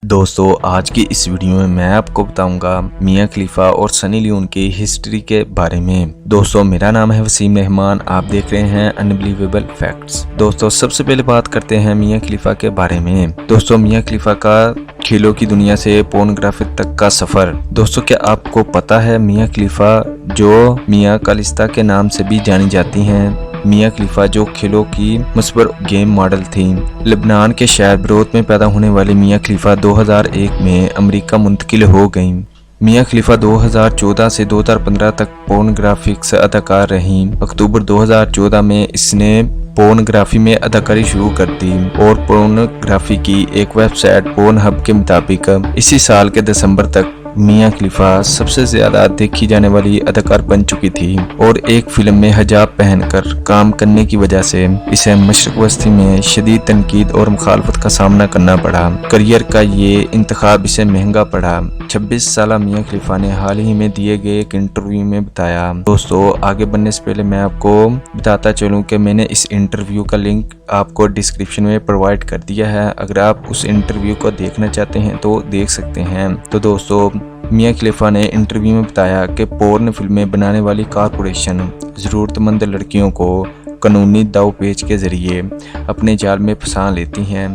दोस्तों आज की इस वीडियो में मैं आपको बताऊंगा मियां खलीफा और सनी लियोन की हिस्ट्री के बारे में। दोस्तों मेरा नाम है वसीम रहमान, आप देख रहे हैं अनबिलीवेबल फैक्ट्स। दोस्तों सबसे पहले बात करते हैं मियां खलीफा के बारे में। दोस्तों मियां खलीफा का खेलों की दुनिया से पोर्नोग्राफी तक का सफर। दोस्तों क्या आपको पता है मियां खलीफा जो मियां खालिस्ता के नाम से भी जानी जाती हैं। मियां खलीफा जो खेलों की मुस्बर गेम मॉडल थी। लेबनान के शहर बेरूत में पैदा होने वाली मियां खलीफा 2001 में अमेरिका मुंतकिल हो गईं। मियां खलीफा 2014 से 2015 तक पोर्नोग्राफिक्स अदाकार रहीं। अक्टूबर 2014 में इसने पोर्नोग्राफी में अदाकारी शुरू कर दी और पोर्नोग्राफी की एक वेबसाइट पोर्नहब के मुताबिक इसी साल के दिसंबर तक मियां खलीफा सबसे ज्यादा देखी जाने वाली अदाकार बन चुकी थी और एक फिल्म में हिजाब पहनकर काम करने की वजह से इसे मशरक वस्ती में शदीद तनकीद और मुखालफत का सामना करना पड़ा। करियर का ये इंतखाब इसे महंगा पड़ा। 26 साल मियां खलीफा ने हाल ही में दिए गए एक इंटरव्यू में बताया। दोस्तों आगे बढ़ने से पहले मैं आपको बताता चलूं कि मैंने इस इंटरव्यू का लिंक आपको डिस्क्रिप्शन में प्रोवाइड कर दिया है। अगर आप उस इंटरव्यू को देखना चाहते हैं तो देख सकते हैं। तो दोस्तों मियां खलीफा ने इंटरव्यू में बताया कि पोर्न फिल्में बनाने वाली कॉरपोरेशन ज़रूरतमंद लड़कियों को कानूनी दावपेच के जरिए अपने जाल में फंसा लेती हैं।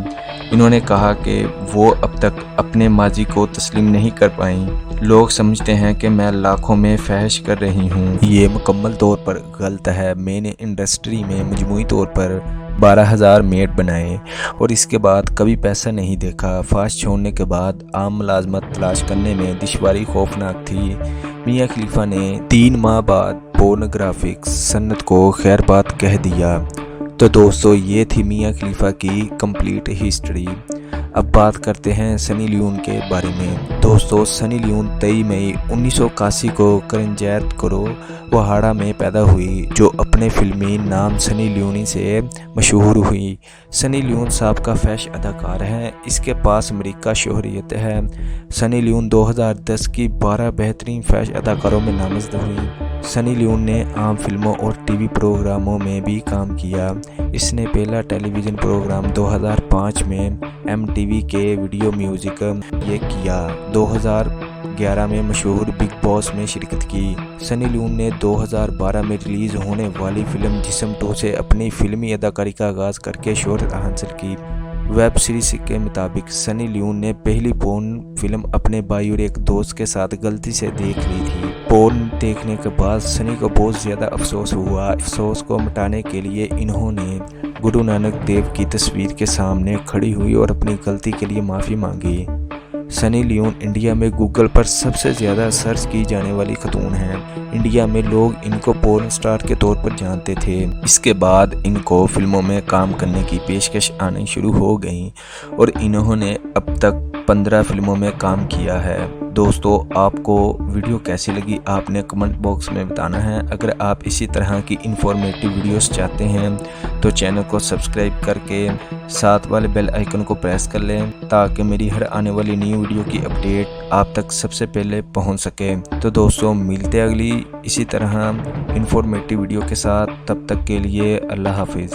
इन्होंने कहा कि वो अब तक अपने माजी को तस्लीम नहीं कर पाई। लोग समझते हैं कि मैं लाखों में फहश कर रही हूँ। ये मुकम्मल तौर पर गलत है। मैंने इंडस्ट्री में मजमूई तौर पर 12,000 मेड बनाए और इसके बाद कभी पैसा नहीं देखा। फाश छोड़ने के बाद आम मुलाजमत तलाश करने में दुश्वारी खौफनाक थी। मियां खलीफा ने 3 माह बाद पोर्नोग्राफिक सन्नत को खैरबाद कह दिया। तो दोस्तों ये थी मियां खलीफा की कंप्लीट हिस्ट्री। अब बात करते हैं सनी लियोन के बारे में। दोस्तों सनी लियोन 23 मई 1981 को करंजैत करो वहाड़ा में पैदा हुई, जो अपने फिल्मी नाम सनी लियोनी से मशहूर हुई। सनी लियोन साहब का फैश अदाकार है। इसके पास अमेरिका शोहरियत है। सनी लियोन 2010 की 12 बेहतरीन फैश अदाकारों में नामजद हुई। सनी लियोन ने आम फिल्मों और टीवी प्रोग्रामों में भी काम किया। इसने पहला टेलीविज़न प्रोग्राम 2005 में MTV के वीडियो म्यूजिक ये किया। 2011 में मशहूर बिग बॉस में शिरकत की। सनी लियोन ने 2012 में रिलीज़ होने वाली फिल्म जिस्म 2 से अपनी फिल्मी अदाकारी का आगाज़ करके शोहरत हासिल की। वेब सीरीज के मुताबिक सनी लियोन ने पहली पोर्न फिल्म अपने भाई और एक दोस्त के साथ गलती से देख ली थी। पोर्न देखने के बाद सनी को बहुत ज़्यादा अफसोस हुआ। अफसोस को मिटाने के लिए इन्होंने गुरु नानक देव की तस्वीर के सामने खड़ी हुई और अपनी गलती के लिए माफ़ी मांगी। सनी लियोन इंडिया में गूगल पर सबसे ज़्यादा सर्च की जाने वाली खतून हैं। इंडिया में लोग इनको पोर्न स्टार के तौर पर जानते थे। इसके बाद इनको फिल्मों में काम करने की पेशकश आनी शुरू हो गई और इन्होंने अब तक 15 फिल्मों में काम किया है। दोस्तों आपको वीडियो कैसी लगी आपने कमेंट बॉक्स में बताना है। अगर आप इसी तरह की इंफॉर्मेटिव वीडियोस चाहते हैं तो चैनल को सब्सक्राइब करके साथ वाले बेल आइकन को प्रेस कर लें ताकि मेरी हर आने वाली नई वीडियो की अपडेट आप तक सबसे पहले पहुंच सके। तो दोस्तों मिलते अगली इसी तरह इंफॉर्मेटिव वीडियो के साथ। तब तक के लिए अल्लाह हाफिज़।